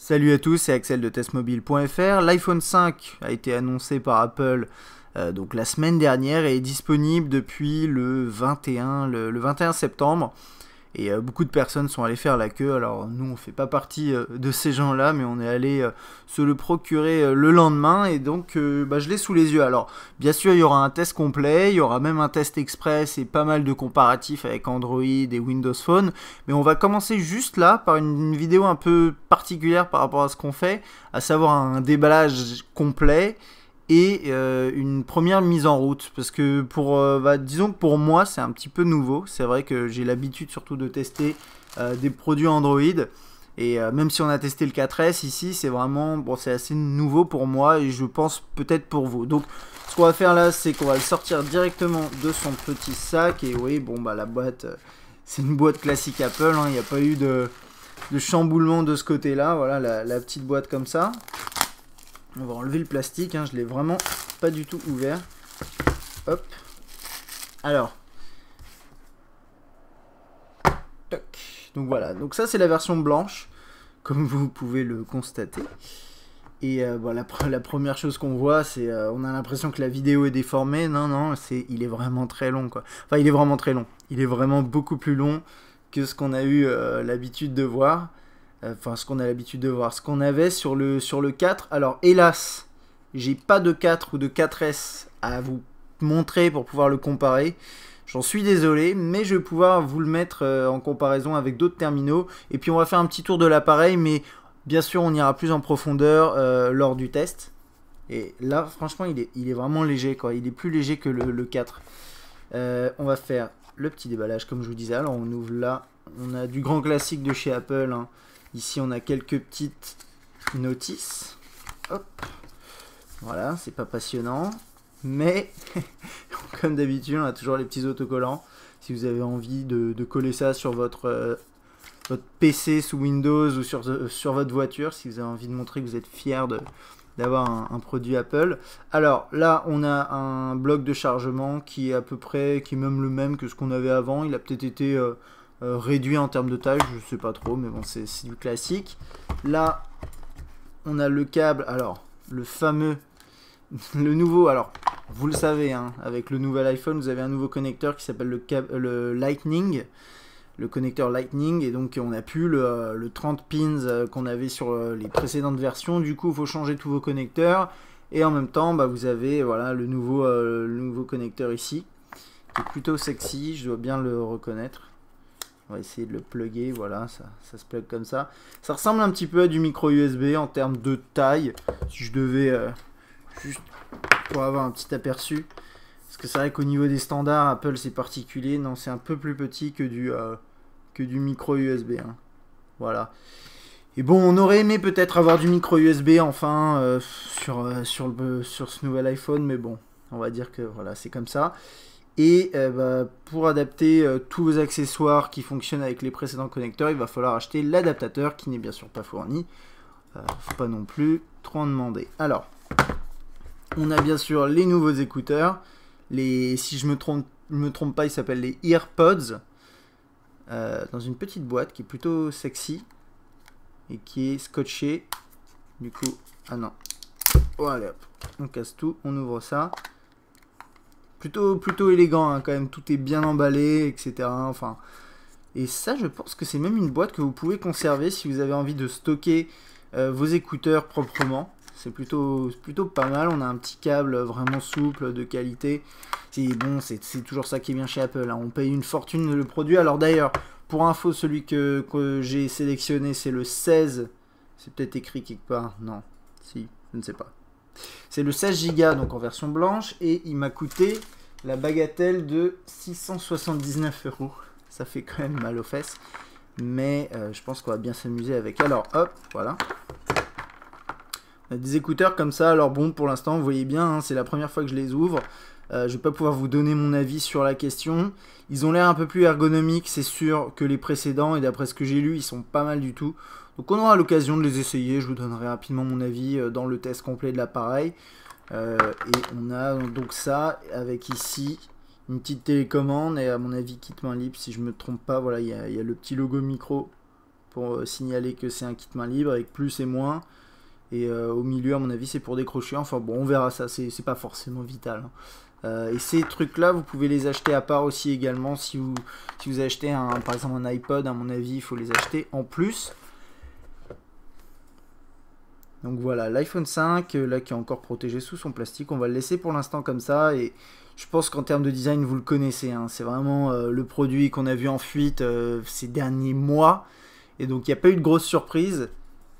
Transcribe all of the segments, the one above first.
Salut à tous, c'est Axel de testmobile.fr. L'iPhone 5 a été annoncé par Apple donc la semaine dernière et est disponible depuis le 21 septembre. Et beaucoup de personnes sont allées faire la queue. Alors nous on fait pas partie de ces gens-là, mais on est allé se le procurer le lendemain et donc je l'ai sous les yeux. Alors bien sûr il y aura un test complet, il y aura même un test express et pas mal de comparatifs avec Android et Windows Phone. Mais on va commencer juste là par une vidéo un peu particulière par rapport à ce qu'on fait, à savoir un déballage complet et une première mise en route, parce que disons que pour moi c'est un petit peu nouveau. C'est vrai que j'ai l'habitude surtout de tester des produits Android, et même si on a testé le 4S ici, c'est vraiment c'est assez nouveau pour moi et je pense peut-être pour vous. Donc ce qu'on va faire là, c'est qu'on va le sortir directement de son petit sac. Et oui, la boîte, c'est une boîte classique Apple, hein. Il n'y a pas eu de chamboulement de ce côté là. Voilà la petite boîte comme ça. On va enlever le plastique, hein, je l'ai vraiment pas du tout ouvert. Hop. Alors. Toc. Donc voilà, donc ça c'est la version blanche, comme vous pouvez le constater. Et la première chose qu'on voit, c'est on a l'impression que la vidéo est déformée. Non, il est vraiment très long, quoi. Enfin, il est vraiment très long. Il est vraiment beaucoup plus long que ce qu'on a eu l'habitude de voir. Ce qu'on a l'habitude de voir, ce qu'on avait sur le 4. Alors hélas, j'ai pas de 4 ou de 4S à vous montrer pour pouvoir le comparer. J'en suis désolé, mais je vais pouvoir vous le mettre en comparaison avec d'autres terminaux. Et puis on va faire un petit tour de l'appareil, mais bien sûr on ira plus en profondeur lors du test. Et là franchement il est vraiment léger, quoi. Il est plus léger que le 4. On va faire le petit déballage comme je vous disais. Alors on ouvre là, on a du grand classique de chez Apple, hein. Ici, on a quelques petites notices. Hop. Voilà, c'est pas passionnant. Mais, comme d'habitude, on a toujours les petits autocollants. Si vous avez envie de coller ça sur votre PC sous Windows ou sur votre voiture, si vous avez envie de montrer que vous êtes fier d'avoir un produit Apple. Alors, là, on a un bloc de chargement qui est à peu près, qui est même le même que ce qu'on avait avant. Il a peut-être été réduit en termes de taille, je sais pas trop, mais bon, c'est du classique. Là, on a le câble, alors, le fameux, le nouveau, alors, vous le savez, hein, avec le nouvel iPhone, vous avez un nouveau connecteur qui s'appelle le Lightning, le connecteur Lightning, et donc on n'a plus le 30 pins qu'on avait sur les précédentes versions. Du coup, il faut changer tous vos connecteurs, et en même temps, vous avez voilà, le nouveau connecteur ici, qui est plutôt sexy, je dois bien le reconnaître. On va essayer de le plugger, voilà, ça se plug comme ça. Ça ressemble un petit peu à du micro USB en termes de taille, si je devais juste pour avoir un petit aperçu. Parce que c'est vrai qu'au niveau des standards, Apple c'est particulier, non, c'est un peu plus petit que du micro USB, hein. Voilà. Et bon, on aurait aimé peut-être avoir du micro USB enfin sur ce nouvel iPhone, mais bon, on va dire que voilà, c'est comme ça. Et pour adapter tous vos accessoires qui fonctionnent avec les précédents connecteurs, il va falloir acheter l'adaptateur qui n'est bien sûr pas fourni. Faut pas non plus trop en demander. Alors, on a bien sûr les nouveaux écouteurs. Si je me trompe pas, ils s'appellent les EarPods. Dans une petite boîte qui est plutôt sexy et qui est scotchée. Du coup, ah non. Voilà, on casse tout, on ouvre ça. Plutôt élégant, hein, quand même, tout est bien emballé, etc. Enfin, et ça, je pense que c'est même une boîte que vous pouvez conserver si vous avez envie de stocker vos écouteurs proprement. C'est plutôt pas mal. On a un petit câble vraiment souple, de qualité. C'est toujours ça qui est bien chez Apple, hein. On paye une fortune le produit. Alors d'ailleurs, pour info, celui que j'ai sélectionné, c'est le 16. C'est peut-être écrit quelque part. Non, si, je ne sais pas. C'est le 16 Go, donc en version blanche, et il m'a coûté la bagatelle de 679 €. Ça fait quand même mal aux fesses, mais je pense qu'on va bien s'amuser avec. Alors hop, voilà. On a des écouteurs comme ça. Alors bon, pour l'instant, vous voyez bien, hein, c'est la première fois que je les ouvre. Je vais pas pouvoir vous donner mon avis sur la question. Ils ont l'air un peu plus ergonomiques, c'est sûr, que les précédents, et d'après ce que j'ai lu, ils sont pas mal du tout. Donc on aura l'occasion de les essayer, je vous donnerai rapidement mon avis dans le test complet de l'appareil. Et on a donc ça, avec ici une petite télécommande, et à mon avis kit main libre, si je me trompe pas, voilà, il y a le petit logo micro pour signaler que c'est un kit main libre avec plus et moins. Et au milieu, à mon avis, c'est pour décrocher. Enfin bon, on verra ça, c'est pas forcément vital. Et ces trucs-là, vous pouvez les acheter à part aussi également. Si vous achetez par exemple un iPod, à mon avis, il faut les acheter en plus. Donc voilà, l'iPhone 5, là qui est encore protégé sous son plastique, on va le laisser pour l'instant comme ça. Et je pense qu'en termes de design, vous le connaissez. Hein, c'est vraiment le produit qu'on a vu en fuite ces derniers mois. Et donc il n'y a pas eu de grosse surprise.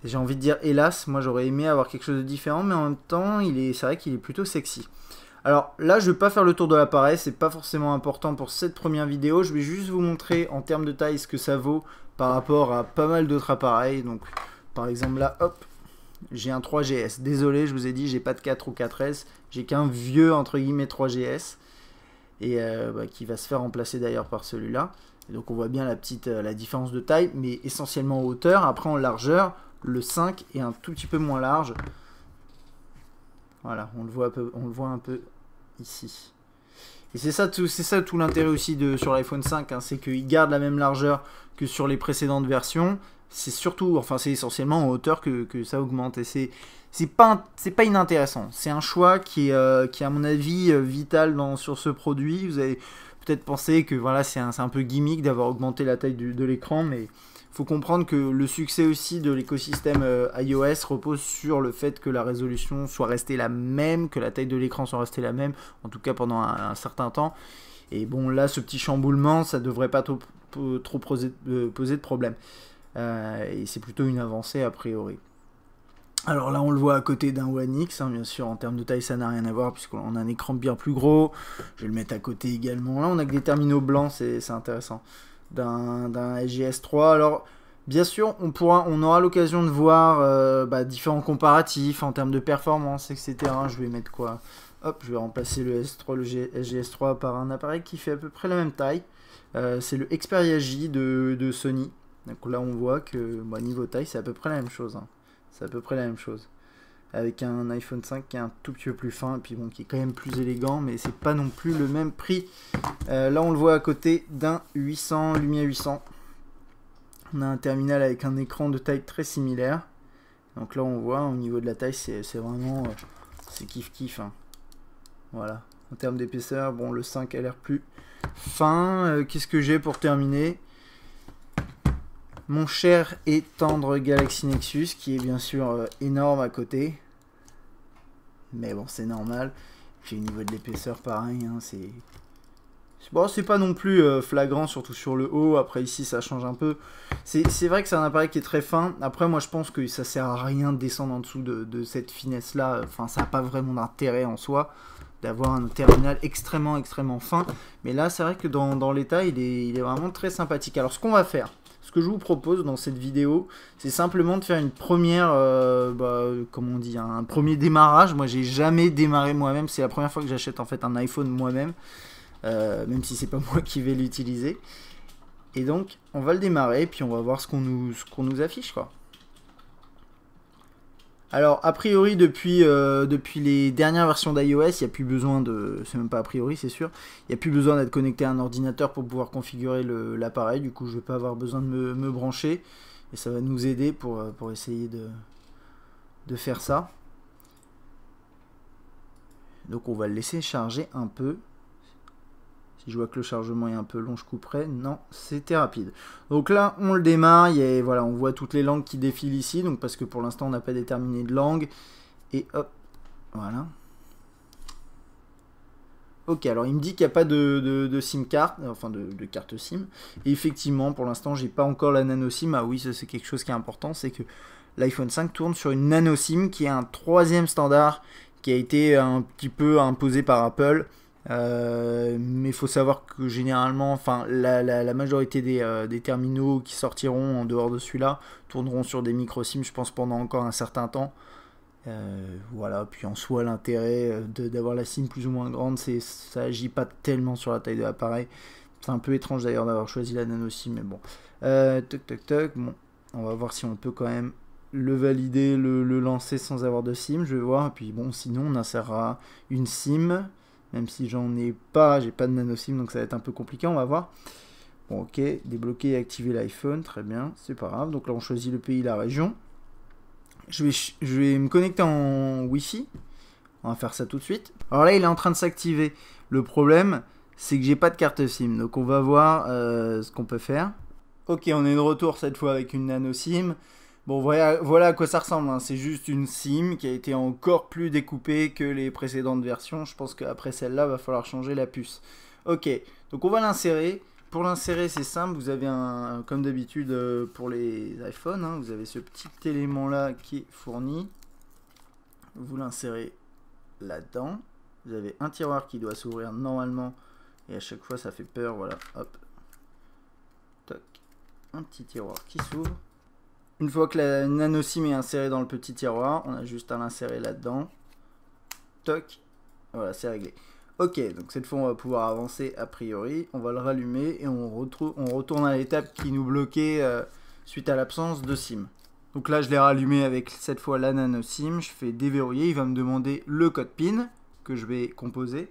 J'ai envie de dire hélas, moi j'aurais aimé avoir quelque chose de différent, mais en même temps, c'est vrai qu'il est plutôt sexy. Alors là, je vais pas faire le tour de l'appareil, c'est pas forcément important pour cette première vidéo. Je vais juste vous montrer en termes de taille ce que ça vaut par rapport à pas mal d'autres appareils. Donc par exemple là, hop, j'ai un 3GS. Désolé, je vous ai dit, j'ai pas de 4 ou 4S, j'ai qu'un vieux entre guillemets 3GS et qui va se faire remplacer d'ailleurs par celui-là. Donc on voit bien la différence de taille, mais essentiellement en hauteur. Après en largeur, le 5 est un tout petit peu moins large. Voilà, on le voit un peu ici. Et c'est ça tout l'intérêt aussi sur l'iPhone 5, hein, c'est qu'il garde la même largeur que sur les précédentes versions. C'est surtout, enfin c'est essentiellement en hauteur que ça augmente. Et c'est pas inintéressant. C'est un choix qui est à mon avis vital sur ce produit. Vous avez peut-être pensé que voilà, c'est un peu gimmick d'avoir augmenté la taille de l'écran, mais faut comprendre que le succès aussi de l'écosystème iOS repose sur le fait que la résolution soit restée la même, que la taille de l'écran soit restée la même, en tout cas pendant un certain temps. Et bon, là, ce petit chamboulement, ça devrait pas trop poser de problème. Et c'est plutôt une avancée a priori. Alors là, on le voit à côté d'un One X, hein, bien sûr, en termes de taille, ça n'a rien à voir, puisqu'on a un écran bien plus gros. Je vais le mettre à côté également. Là, on a que des terminaux blancs, c'est intéressant. D'un LG S3. Alors, bien sûr, on aura l'occasion de voir différents comparatifs en termes de performance, etc. Je vais mettre quoi? Hop, je vais remplacer le LG S3 par un appareil qui fait à peu près la même taille. C'est le Xperia J de Sony. Donc là, on voit que niveau taille, c'est à peu près la même chose. Hein. C'est à peu près la même chose. Avec un iPhone 5 qui est un tout petit peu plus fin, et puis bon, qui est quand même plus élégant, mais c'est pas non plus le même prix. Là, on le voit à côté d'un Lumia 800. On a un terminal avec un écran de taille très similaire. Donc là, on voit, au niveau de la taille, c'est vraiment... c'est kiff-kiff. Hein. Voilà. En termes d'épaisseur, bon, le 5 a l'air plus fin. Qu'est-ce que j'ai pour terminer ? Mon cher et tendre Galaxy Nexus, qui est bien sûr énorme à côté. Mais bon, c'est normal. Puis au niveau de l'épaisseur, pareil, hein, c'est... Bon, c'est pas non plus flagrant, surtout sur le haut. Après, ici, ça change un peu. C'est vrai que c'est un appareil qui est très fin. Après, moi, je pense que ça sert à rien de descendre en dessous de cette finesse-là. Enfin, ça n'a pas vraiment d'intérêt en soi d'avoir un terminal extrêmement fin. Mais là, c'est vrai que dans l'état, il est vraiment très sympathique. Alors, ce qu'on va faire... Ce que je vous propose dans cette vidéo, c'est simplement de faire une première, comment on dit, un premier démarrage. Moi, j'ai jamais démarré moi-même. C'est la première fois que j'achète en fait un iPhone moi-même, même si c'est pas moi qui vais l'utiliser. Et donc, on va le démarrer, puis on va voir ce qu'on nous affiche, quoi. Alors, a priori, depuis les dernières versions d'iOS, il n'y a plus besoin de... C'est même pas a priori, c'est sûr. Il n'y a plus besoin d'être connecté à un ordinateur pour pouvoir configurer l'appareil. Du coup, je ne vais pas avoir besoin de me brancher. Et ça va nous aider pour essayer de faire ça. Donc, on va le laisser charger un peu. Si je vois que le chargement est un peu long, je couperai. Non, c'était rapide. Donc là, on le démarre. Voilà, on voit toutes les langues qui défilent ici. Donc parce que pour l'instant, on n'a pas déterminé de langue. Et hop, voilà. Ok, alors il me dit qu'il n'y a pas de SIM card, enfin de carte SIM. Et effectivement, pour l'instant, j'ai pas encore la nano SIM. Ah oui, ça c'est quelque chose qui est important, c'est que l'iPhone 5 tourne sur une nano SIM qui est un troisième standard qui a été un petit peu imposé par Apple. Mais il faut savoir que généralement, enfin la majorité des terminaux qui sortiront en dehors de celui-là tourneront sur des micro SIM, je pense, pendant encore un certain temps. Voilà, puis en soi l'intérêt d'avoir la SIM plus ou moins grande, ça agit pas tellement sur la taille de l'appareil. C'est un peu étrange d'ailleurs d'avoir choisi la nano SIM, mais bon. Bon, on va voir si on peut quand même le valider, le lancer sans avoir de SIM, je vais voir. Et puis bon, sinon on insérera une SIM. Même si j'en ai pas, j'ai pas de nano SIM, donc ça va être un peu compliqué, on va voir. Bon, ok, débloquer et activer l'iPhone, très bien, c'est pas grave. Donc là, on choisit le pays, la région. Je vais me connecter en Wi-Fi. On va faire ça tout de suite. Alors là, il est en train de s'activer. Le problème, c'est que j'ai pas de carte SIM. Donc on va voir ce qu'on peut faire. Ok, on est de retour cette fois avec une nano SIM. Bon, voilà à quoi ça ressemble, hein. C'est juste une SIM qui a été encore plus découpée que les précédentes versions. Je pense qu'après celle-là, il va falloir changer la puce. Ok, donc on va l'insérer. Pour l'insérer, c'est simple. Vous avez comme d'habitude pour les iPhones, hein, vous avez ce petit élément-là qui est fourni. Vous l'insérez là-dedans. Vous avez un tiroir qui doit s'ouvrir normalement. Et à chaque fois, ça fait peur. Voilà, hop. Toc. Un petit tiroir qui s'ouvre. Une fois que la nano SIM est insérée dans le petit tiroir, on a juste à l'insérer là-dedans. Toc. Voilà, c'est réglé. Ok, donc cette fois on va pouvoir avancer a priori. On va le rallumer et on retourne à l'étape qui nous bloquait suite à l'absence de SIM. Donc là je l'ai rallumé avec cette fois la nano SIM. Je fais déverrouiller, il va me demander le code PIN que je vais composer.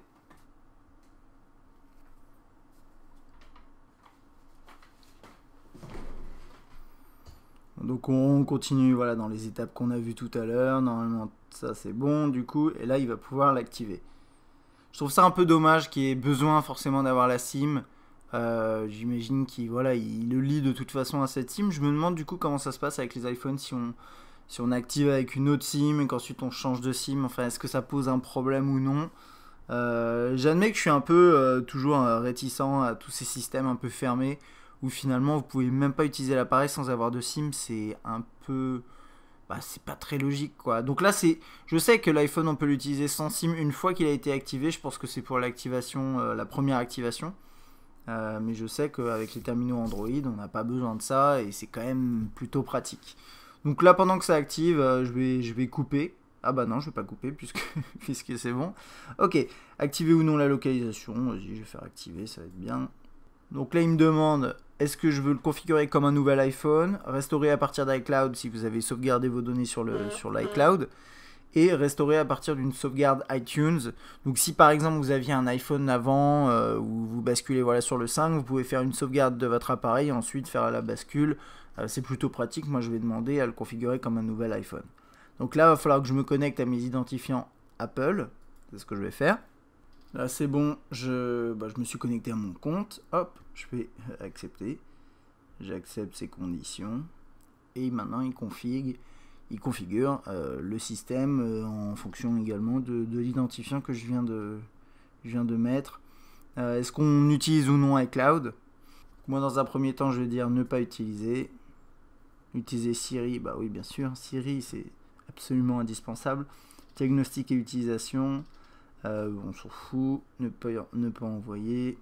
Donc on continue voilà, dans les étapes qu'on a vues tout à l'heure. Normalement ça c'est bon du coup. Et là il va pouvoir l'activer. Je trouve ça un peu dommage qu'il ait besoin forcément d'avoir la SIM. J'imagine qu'il voilà, il le lie de toute façon à cette SIM. Je me demande du coup comment ça se passe avec les iPhones si on active avec une autre SIM et qu'ensuite on change de SIM. Enfin, est-ce que ça pose un problème ou non? J'admets que je suis un peu toujours réticent à tous ces systèmes un peu fermés où finalement vous pouvez même pas utiliser l'appareil sans avoir de SIM. C'est un peu... Bah, c'est pas très logique quoi. Donc là je sais que l'iPhone on peut l'utiliser sans SIM une fois qu'il a été activé. Je pense que c'est pour l'activation, la première activation. Mais je sais qu'avec les terminaux Android on n'a pas besoin de ça et c'est quand même plutôt pratique. Donc là pendant que ça active je vais couper. Ah bah non je vais pas couper puisque c'est bon. Ok, activer ou non la localisation. Vas-y je vais faire activer, ça va être bien. Donc là il me demande est-ce que je veux le configurer comme un nouvel iPhone, restaurer à partir d'iCloud si vous avez sauvegardé vos données sur l'iCloud, et restaurer à partir d'une sauvegarde iTunes. Donc si par exemple vous aviez un iPhone avant, où vous basculez voilà, sur le 5, vous pouvez faire une sauvegarde de votre appareil et ensuite faire la bascule. C'est plutôt pratique, moi je vais demander à le configurer comme un nouvel iPhone. Donc là il va falloir que je me connecte à mes identifiants Apple, c'est ce que je vais faire. Là c'est bon, je me suis connecté à mon compte, hop, je vais accepter, j'accepte ces conditions, et maintenant il configure le système en fonction également de l'identifiant que je viens de mettre. Est-ce qu'on utilise ou non iCloud? Moi dans un premier temps je vais dire ne pas utiliser. Utiliser Siri, bah oui bien sûr, Siri c'est absolument indispensable. Diagnostic et utilisation... on s'en fout, ne pas envoyer.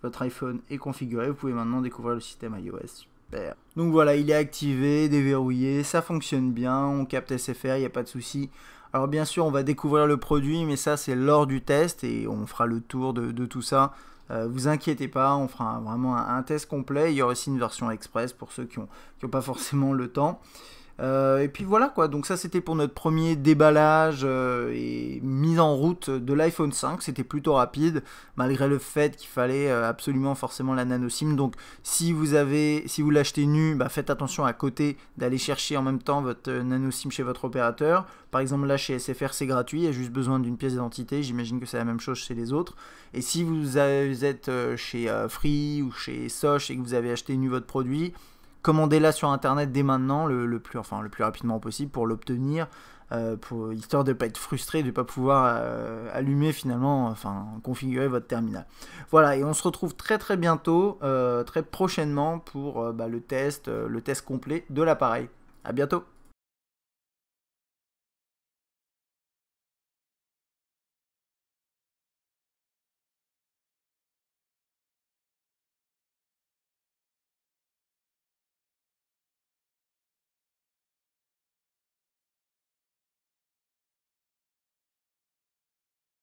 Votre iPhone est configuré, vous pouvez maintenant découvrir le système iOS. Super. Donc voilà, il est activé, déverrouillé, ça fonctionne bien, on capte SFR, il n'y a pas de souci. Alors bien sûr, on va découvrir le produit, mais ça c'est lors du test et on fera le tour de tout ça. Vous inquiétez pas, on fera vraiment un test complet. Il y aura aussi une version express pour ceux qui ont pas forcément le temps. Et puis voilà quoi, donc ça c'était pour notre premier déballage et mise en route de l'iPhone 5, c'était plutôt rapide malgré le fait qu'il fallait absolument forcément la nano SIM. Donc si vous l'achetez nu, bah, faites attention à côté d'aller êcher en même temps votre nano SIM chez votre opérateur. Par exemple là chez SFR c'est gratuit, il y a juste besoin d'une pièce d'identité, j'imagine que c'est la même chose chez les autres. Et si vous êtes chez Free ou chez Soch et que vous avez acheté nu votre produit, commandez-la sur internet dès maintenant, le plus rapidement possible pour l'obtenir, histoire de ne pas être frustré, de ne pas pouvoir allumer finalement, enfin configurer votre terminal. Voilà, et on se retrouve très très bientôt, très prochainement pour le test complet de l'appareil. À bientôt.